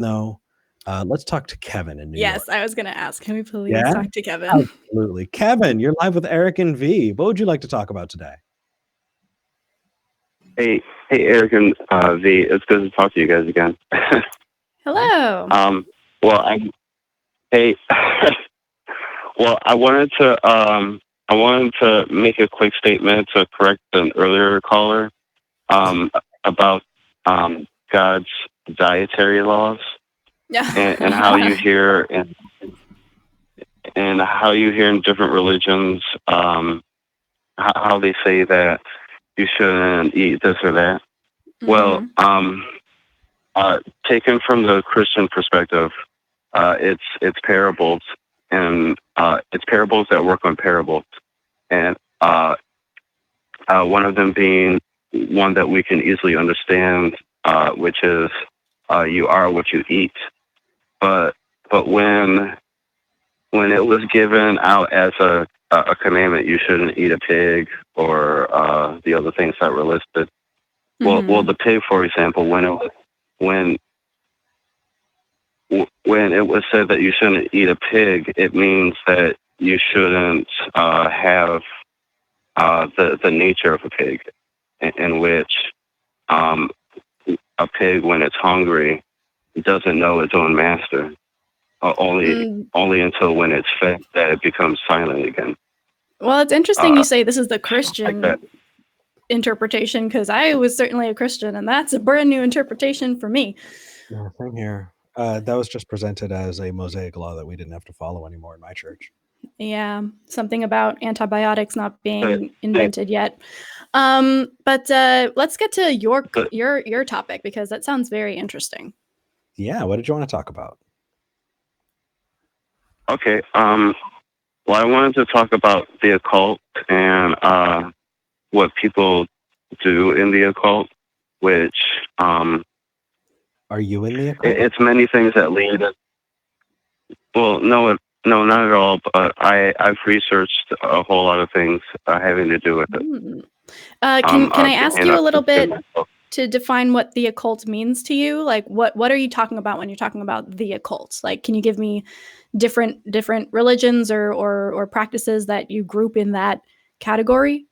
No. Let's talk to Kevin in New York. Yes, I was going to ask. Can we please Yeah? talk to Kevin? Absolutely. Kevin, you're live with Eric and V. What would you like to talk about today? Hey, Eric and V. It's good to talk to you guys again. Hello. Well, I wanted to make a quick statement to correct an earlier caller about God's dietary laws and how you hear and how you hear in different religions how they say that you shouldn't eat this or that. Well, taken from the Christian perspective, it's parables, and it's parables that work on parables, and one of them being one that we can easily understand, which is you are what you eat. But when it was given out as a commandment, you shouldn't eat a pig or the other things that were listed. Well, the pig, for example, when it was said that you shouldn't eat a pig, it means that you shouldn't have the nature of a pig, in which a pig, when it's hungry, doesn't know its own master. Only until when it's fed that it becomes silent again. Well, it's interesting you say this is the Christian interpretation, because I was certainly a Christian, and that's a brand new interpretation for me. Yeah, same here. That was just presented as a Mosaic law that we didn't have to follow anymore in my church. Yeah, something about antibiotics not being invented yet. But let's get to your topic, because that sounds very interesting. Yeah, what did you want to talk about? Okay. Well, I wanted to talk about the occult and what people do in the occult, which are you in the occult? It's many things that lead. Well, no, not at all. But I've researched a whole lot of things having to do with it. Can I ask you a little bit to define what the occult means to you? Like, what are you talking about when you're talking about the occult? Like, can you give me different religions or practices that you group in that category?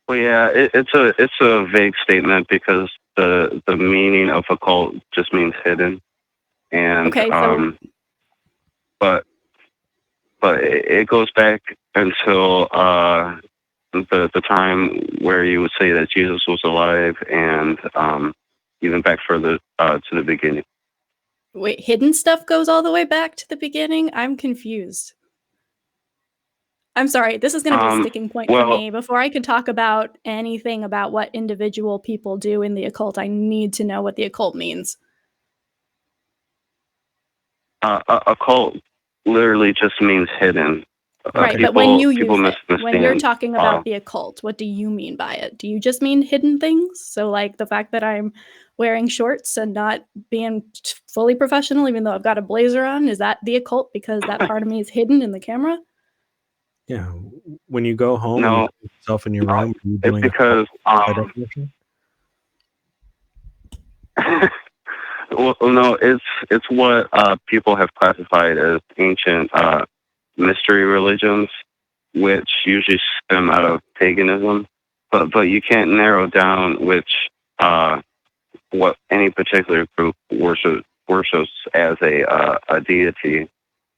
Well, yeah, it's a vague statement, because the meaning of occult just means hidden, and okay, but it goes back until the time where you would say that Jesus was alive, and even back further to the beginning. Wait, hidden stuff goes all the way back to the beginning? I'm confused. I'm sorry, this is going to be a sticking point for me. Before I can talk about anything about what individual people do in the occult, I need to know what the occult means. Occult literally just means hidden. Right, but when you use it, when you're talking about the occult, what do you mean by it? Do you just mean hidden things? So like the fact that I'm wearing shorts and not being fully professional, even though I've got a blazer on, is that the occult because that part of me is hidden in the camera? Yeah, when you go home and you put yourself in your room, are you doing because well, no, it's what people have classified as ancient mystery religions, which usually stem out of paganism. But you can't narrow down which what any particular group worships as a deity.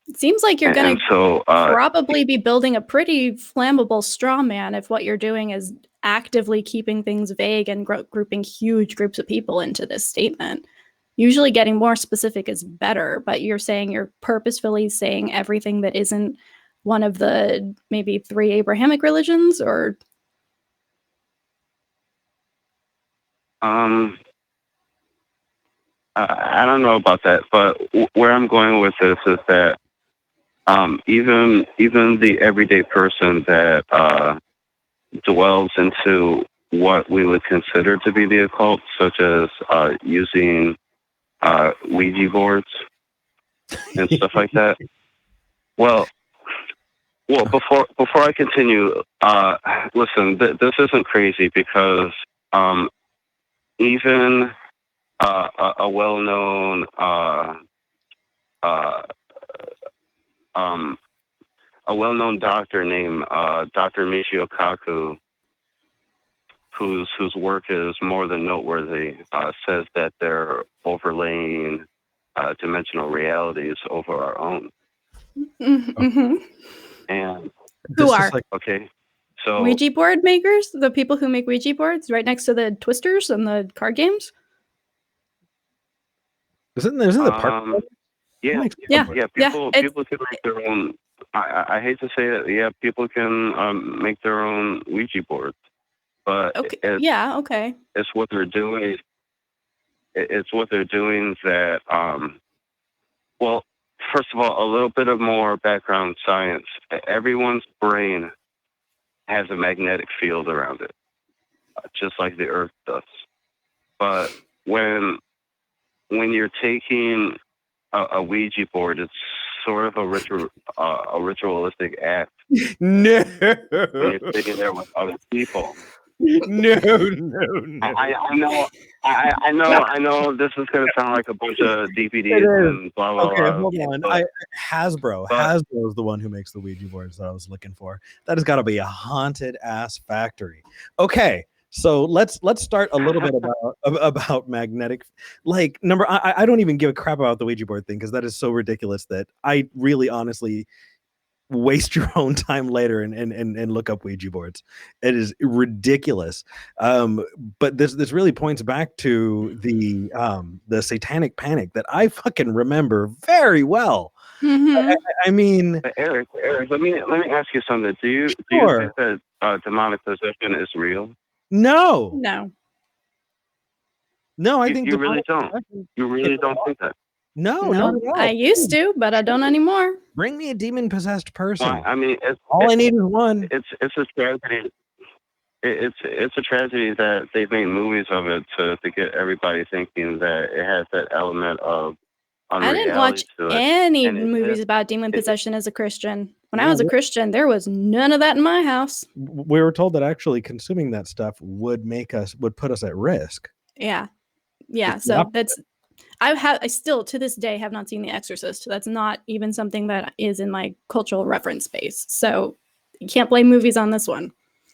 It seems like you're going to probably be building a pretty flammable straw man if what you're doing is actively keeping things vague and grouping huge groups of people into this statement. Usually getting more specific is better, but you're saying you're purposefully saying everything that isn't one of the maybe 3 Abrahamic religions, or? I don't know about that, but where I'm going with this is that even the everyday person that dwells into what we would consider to be the occult, such as using Ouija boards and stuff like that. Well, before I continue, listen, this isn't crazy, because even a well-known a well-known doctor named Dr. Michio Kaku, whose work is more than noteworthy, says that they're overlaying dimensional realities over our own. Mm-hmm. And Who are? Okay, so Ouija board makers? The people who make Ouija boards right next to the twisters and the card games? Isn't the park? Yeah. People can make their own. I hate to say it. Yeah, people can make their own Ouija boards, but it's what they're doing. It's what they're doing that. Well, first of all, a little bit of more background science. Everyone's brain has a magnetic field around it, just like the Earth does. But when you're taking a Ouija board, it's sort of a ritualistic act. No, when you're sitting there with other people. No. I know. This is going to sound like a bunch of DVDs and blah blah. Okay, blah. hold on. Hasbro is the one who makes the Ouija boards that I was looking for. That has got to be a haunted ass factory. Okay. So let's start a little bit about magnetic, like I don't even give a crap about the Ouija board thing because that is so ridiculous that I really honestly waste your own time later and look up Ouija boards. It is ridiculous. But this really points back to the satanic panic that I fucking remember very well. Mm-hmm. I mean, Eric, let me ask you something. Do you think that demonic possession is real? No, I think you really don't. You really don't think that. No, not at all. I used to, but I don't anymore. Bring me a demon-possessed person. Well, I mean, I need is one. It's a tragedy. It's a tragedy that they've made movies of it to get everybody thinking that it has that element of unreality. I didn't watch any movies about demon possession as a Christian. When I was a Christian, there was none of that in my house. We were told that actually consuming that stuff would put us at risk. Yeah. So that's. I still to this day have not seen The Exorcist. That's not even something that is in my cultural reference space. So you can't blame movies on this one.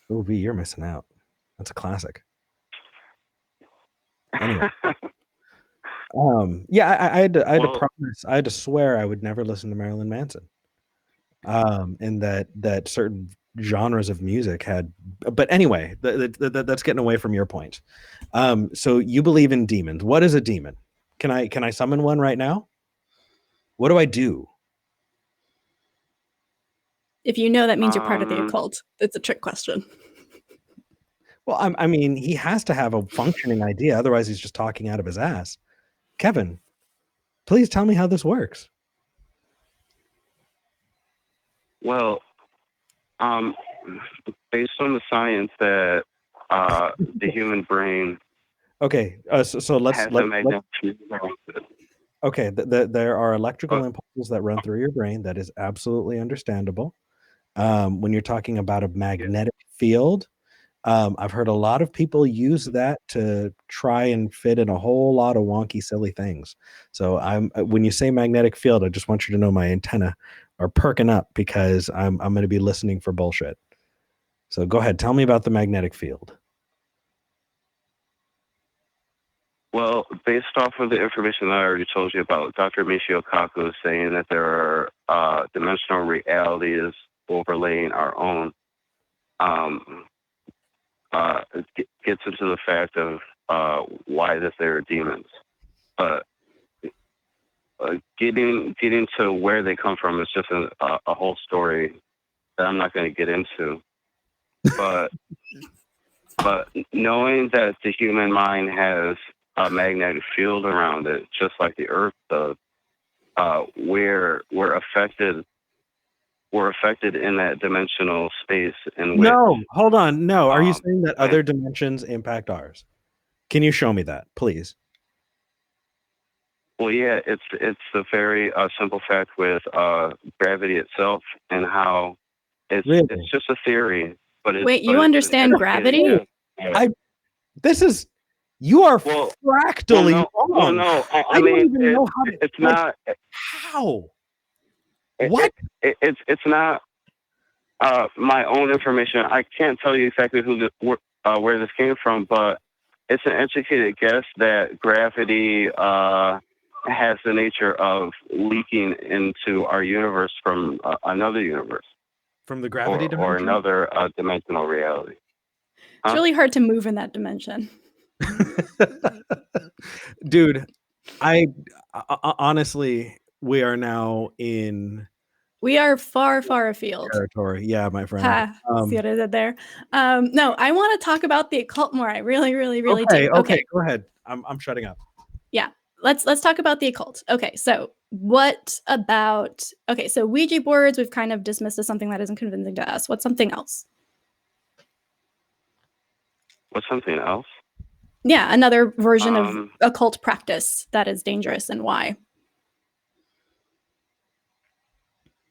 Oh, V, you're missing out. That's a classic. Anyway. I had to promise. I had to swear I would never listen to Marilyn Manson. And that certain genres of music had. But anyway, that's getting away from your point. So you believe in demons. What is a demon? Can I summon one right now? What do I do? If you know, that means you're part of the occult. It's a trick question. Well, I mean, he has to have a functioning idea. Otherwise, he's just talking out of his ass. Kevin, please tell me how this works. Well, based on the science that the human brain. Okay, so let's. Okay, there are electrical impulses that run through your brain. That is absolutely understandable. When you're talking about a magnetic field, I've heard a lot of people use that to try and fit in a whole lot of wonky, silly things. So when you say magnetic field, I just want you to know my antenna are perking up because I'm going to be listening for bullshit. So go ahead, tell me about the magnetic field. Well, based off of the information that I already told you about, Dr. Michio Kaku is saying that there are dimensional realities overlaying our own. It gets into the fact of why that there are demons. But getting to where they come from is just a whole story that I'm not going to get into. But knowing that the human mind has a magnetic field around it, just like the Earth does, we're affected. We're affected in that dimensional space. No, hold on. No, are you saying that other dimensions impact ours? Can you show me that, please? Well, yeah, it's a very simple fact with gravity itself and how it's just a theory. But wait, you understand gravity? This is You are fractally wrong. I mean, don't even know how to, it's not. How? What? It's not my own information. I can't tell you exactly where this came from, but it's an educated guess that gravity has the nature of leaking into our universe from another universe. From the gravity dimension? Or another dimensional reality. It's really hard to move in that dimension. Dude, I honestly, we are now in... We are far, far afield. Territory. Yeah, my friend. See what I did there? No, I want to talk about the occult more. I really do. Okay, go ahead. I'm shutting up. Yeah, let's talk about the occult. Okay, so what about... Okay, so Ouija boards we've kind of dismissed as something that isn't convincing to us. What's something else? What's something else? Yeah, another version of occult practice that is dangerous, and why?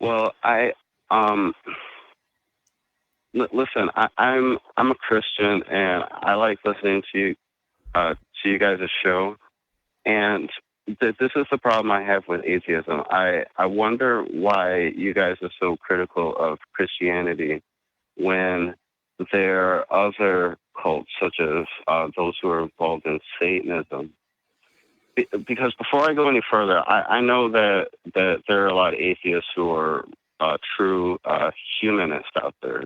Well, listen. I'm a Christian, and I like listening to you guys' show. And this is the problem I have with atheism. I wonder why you guys are so critical of Christianity when there are other cults, such as those who are involved in Satanism. Because before I go any further, I know that there are a lot of atheists who are true humanists out there,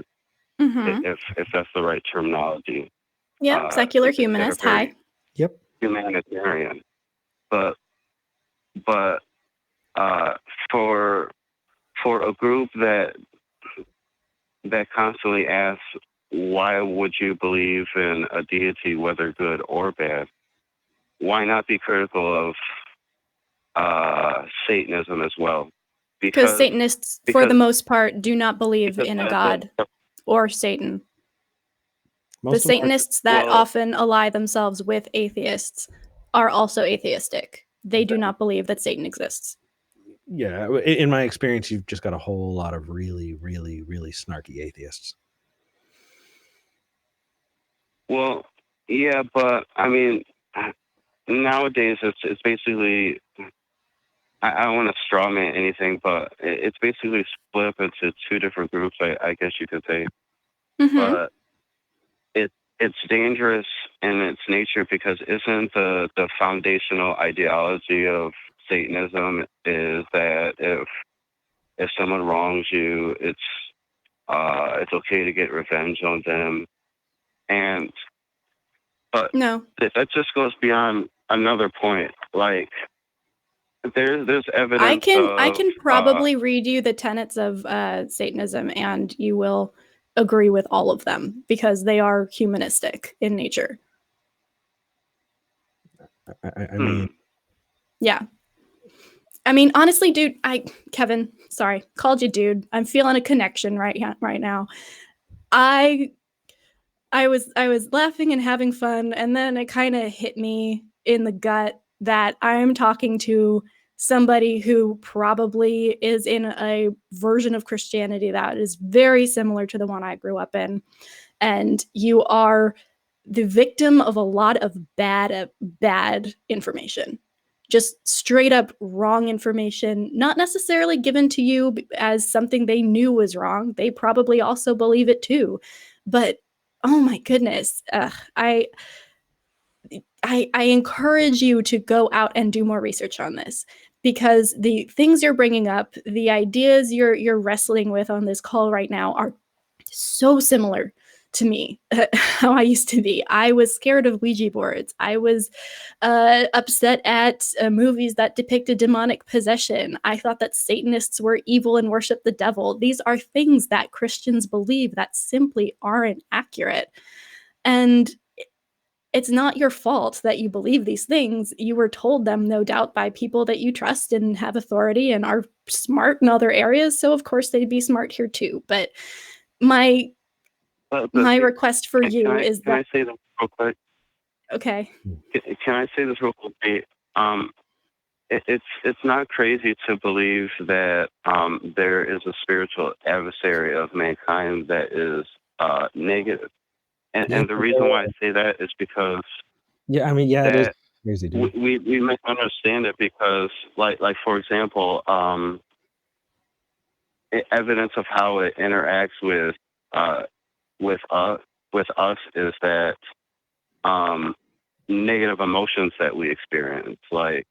if that's the right terminology. Yep, secular humanist. Hi. Yep. Humanitarian. But for a group that constantly asks, why would you believe in a deity, whether good or bad? Why not be critical of Satanism as well? Because Satanists, for the most part, do not believe in a god or Satan. The Satanists that often ally themselves with atheists are also atheistic. They do not believe that Satan exists. Yeah, in my experience, you've just got a whole lot of really snarky atheists. Well, yeah, but I mean, nowadays it's basically, I don't want to straw man anything, but it's basically split up into two different groups, I guess you could say. But it's dangerous in its nature, because isn't the foundational ideology of Satanism is that if someone wrongs you, it's okay to get revenge on them, but no, that just goes beyond another point. Like there's evidence. I can probably read you the tenets of Satanism, and you will agree with all of them because they are humanistic in nature. I mean, yeah. I mean, honestly, dude, Kevin, sorry, called you dude. I'm feeling a connection right now. I was laughing and having fun, and then it kind of hit me in the gut that I'm talking to somebody who probably is in a version of Christianity that is very similar to the one I grew up in. And you are the victim of a lot of bad information. Just straight up wrong information, not necessarily given to you as something they knew was wrong. They probably also believe it too. But oh my goodness, I encourage you to go out and do more research on this, because the things you're bringing up, the ideas you're wrestling with on this call right now are so similar to me, how I used to be. I was scared of Ouija boards. I was upset at movies that depicted demonic possession. I thought that Satanists were evil and worship the devil. These are things that Christians believe that simply aren't accurate. And it's not your fault that you believe these things. You were told them, no doubt, by people that you trust and have authority and are smart in other areas. So of course they'd be smart here too. But my request for you is that... Can I say this real quick? Okay. Can I say this real quick? It's not crazy to believe that there is a spiritual adversary of mankind that is negative. And the reason why I say that is because Yeah, I mean, yeah, it is crazy, dude. We misunderstand it because, like for example, evidence of how it interacts with us is that negative emotions that we experience, like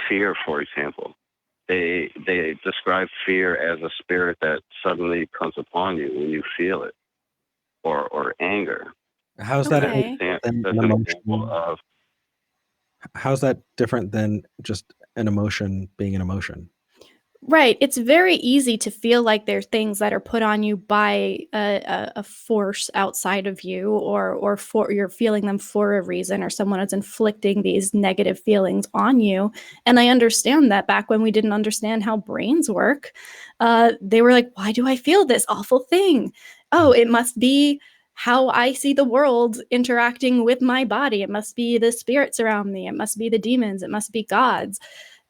fear, for example. They describe fear as a spirit that suddenly comes upon you when you feel it, or anger. How's that Okay. different than That's an an emotion? example of. How's that different than just an emotion being an emotion? Right. It's very easy to feel like there's things that are put on you by a force outside of you, or for you're feeling them for a reason, or someone is inflicting these negative feelings on you. And I understand that back when we didn't understand how brains work, they were like, why do I feel this awful thing? Oh, it must be how I see the world interacting with my body. It must be the spirits around me. It must be the demons. It must be gods.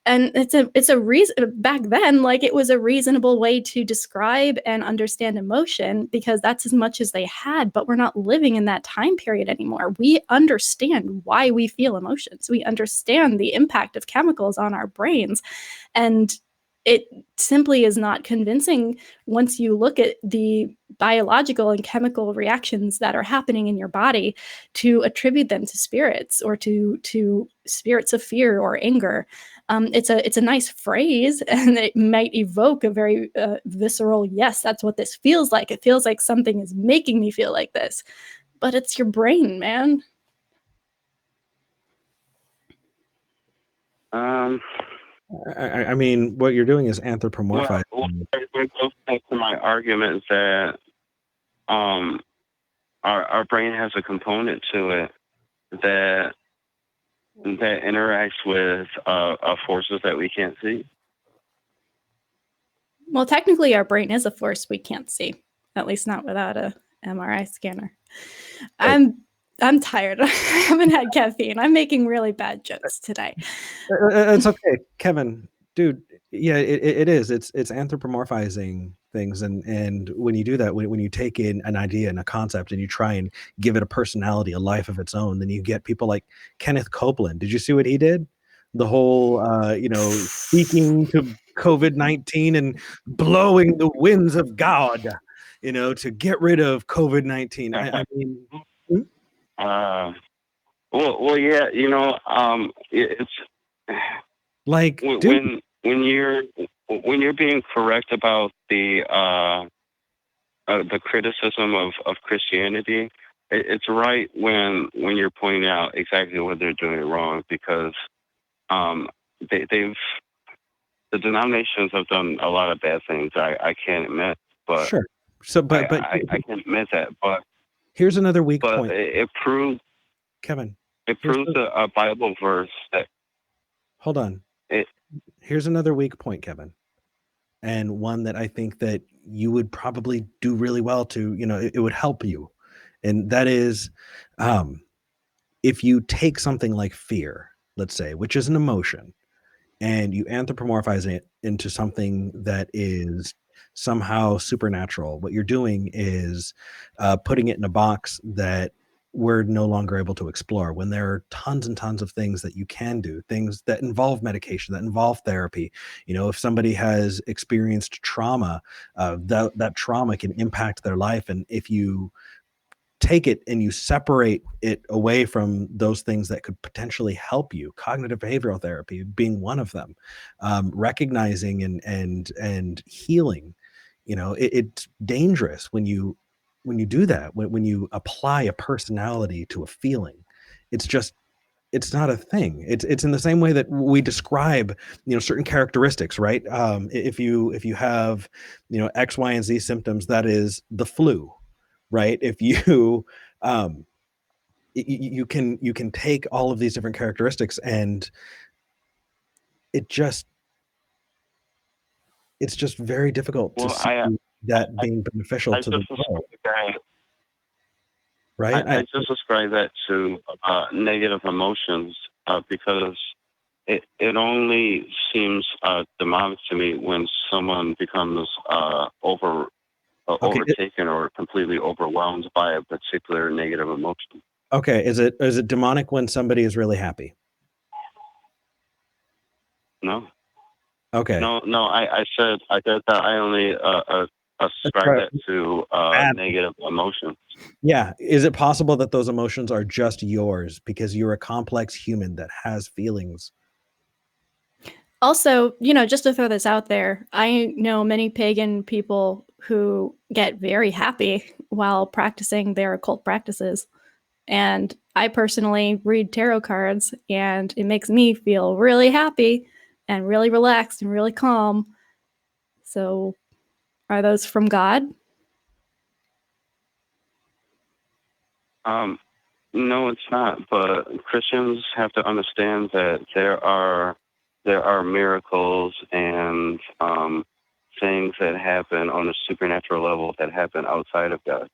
And it's a reason. Back then, like, it was a reasonable way to describe and understand emotion, because that's as much as they had. But we're not living in that time period anymore. We understand why we feel emotions. We understand the impact of chemicals on our brains, and it simply is not convincing once you look at the biological and chemical reactions that are happening in your body to attribute them to spirits, or to spirits of fear or anger. It's a nice phrase, and it might evoke a very visceral, yes, that's what this feels like. It feels like something is making me feel like this, but it's your brain, man. I mean, what you're doing is anthropomorphizing. It goes back to my argument that our brain has a component to it that interacts with forces that we can't see. Well, technically, our brain is a force we can't see, at least not without a MRI scanner. I'm tired. I haven't had caffeine. I'm making really bad jokes today. It's okay, Kevin, dude. Yeah, it is. It's anthropomorphizing things, and when you do that, when you take in an idea and a concept and you try and give it a personality, a life of its own, then you get people like Kenneth Copeland. Did you see what he did? The whole, speaking to COVID-19 and blowing the winds of God, to get rid of COVID-19. I mean. Well, yeah, it's like when you're being correct about the criticism of Christianity, it's right when you're pointing out exactly what they're doing wrong, because the denominations have done a lot of bad things. I can't admit, but sure. So, but I can't admit that. But here's another weak point. It proves, Kevin. It proves a Bible verse that. Hold on. Here's another weak point, Kevin, and one that I think that you would probably do really well to. It would help you, and that is, if you take something like fear, let's say, which is an emotion, and you anthropomorphize it into something that is somehow supernatural, what you're doing is putting it in a box that we're no longer able to explore, when there are tons and tons of things that you can do, things that involve medication, that involve therapy. If somebody has experienced trauma, that trauma can impact their life. And if you take it and you separate it away from those things that could potentially help you, cognitive behavioral therapy being one of them, recognizing and healing, it's dangerous when you do that, when you apply a personality to a feeling. It's not a thing. It's in the same way that we describe, certain characteristics, right? If you have, X, Y, and Z symptoms, that is the flu, right? If you you can take all of these different characteristics, and it's just very difficult to see that being beneficial to the world. Right? I just ascribe that to negative emotions, because it only seems demonic to me when someone becomes overtaken or completely overwhelmed by a particular negative emotion. Okay, is it demonic when somebody is really happy? No. Okay. No. I said that I only ascribe that to negative emotions. Yeah. Is it possible that those emotions are just yours because you're a complex human that has feelings? Also, just to throw this out there, I know many pagan people who get very happy while practicing their occult practices. And I personally read tarot cards, and it makes me feel really happy and really relaxed and really calm. So, are those from God? No, it's not. But Christians have to understand that there are miracles and things that happen on a supernatural level that happen outside of God.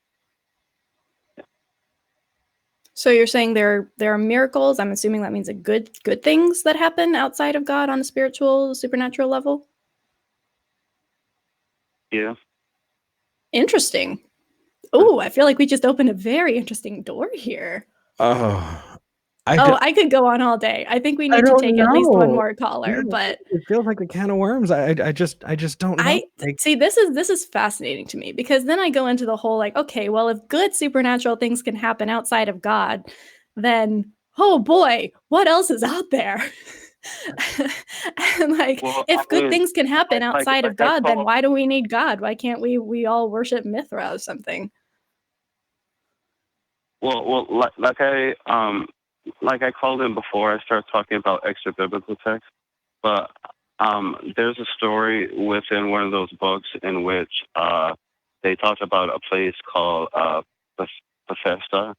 So you're saying there are miracles. I'm assuming that means good things that happen outside of God on a spiritual, supernatural level. Yeah. Interesting. Oh, I feel like we just opened a very interesting door here. I could go on all day. I think we need to take at least one more caller, but it feels like a can of worms. I just don't know. See, this is fascinating to me, because then I go into the whole like, okay, well, if good supernatural things can happen outside of God, then oh boy, what else is out there? And if good things can happen outside of God, then why do we need God? Why can't we all worship Mithra or something? Well, like I called in before I started talking about extra biblical text, but there's a story within one of those books in which they talked about a place called Bethesda,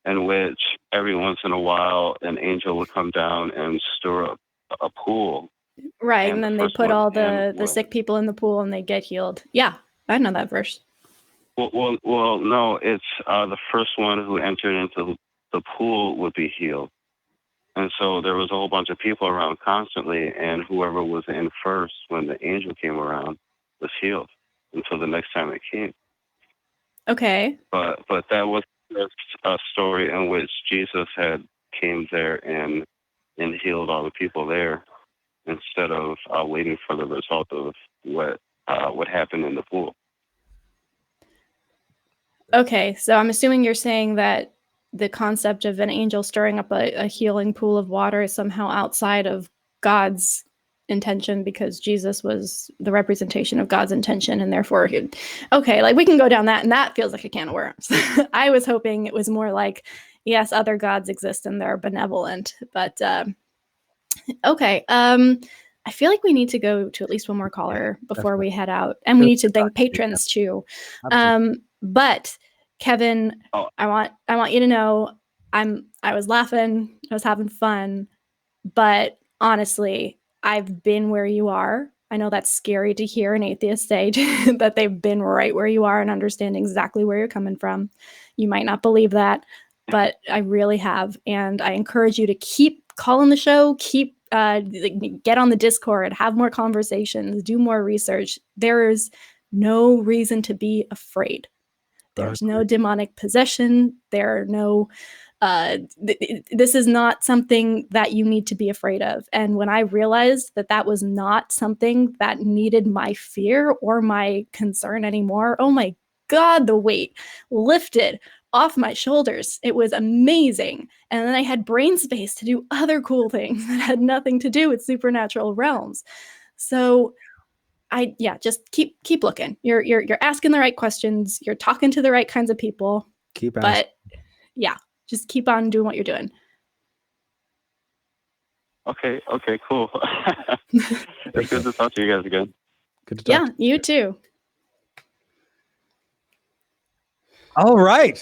in which every once in a while an angel would come down and stir up a pool. Right, and then they put all the sick people in the pool and they get healed. Yeah, I know that verse. Well, no, it's the first one who entered into the pool would be healed. And so there was a whole bunch of people around constantly, and whoever was in first when the angel came around was healed until the next time it came. Okay. But that was just a story in which Jesus had came there and healed all the people there instead of waiting for the result of what happened in the pool. Okay, so I'm assuming you're saying that the concept of an angel stirring up a healing pool of water is somehow outside of God's intention, because Jesus was the representation of God's intention, and therefore we can go down that, and that feels like a can of worms. I was hoping it was more like, yes, other gods exist and they're benevolent, but okay. I feel like we need to go to at least one more caller before we head out, and we need to thank patrons too. But Kevin, I want you to know I was laughing, I was having fun, but honestly, I've been where you are. I know that's scary to hear an atheist say that they've been right where you are and understand exactly where you're coming from. You might not believe that, but I really have, and I encourage you to keep calling the show, keep get on the Discord, have more conversations, do more research. There is no reason to be afraid. There's no demonic possession. There are no this is not something that you need to be afraid of. And when I realized that that was not something that needed my fear or my concern anymore, oh my God, the weight lifted off my shoulders. It was amazing. And then I had brain space to do other cool things that had nothing to do with supernatural realms. So just keep looking. You're asking the right questions. You're talking to the right kinds of people. Keep asking. But yeah, just keep on doing what you're doing. Okay, cool. It's good to talk to you guys again. Good to talk to you too. All right.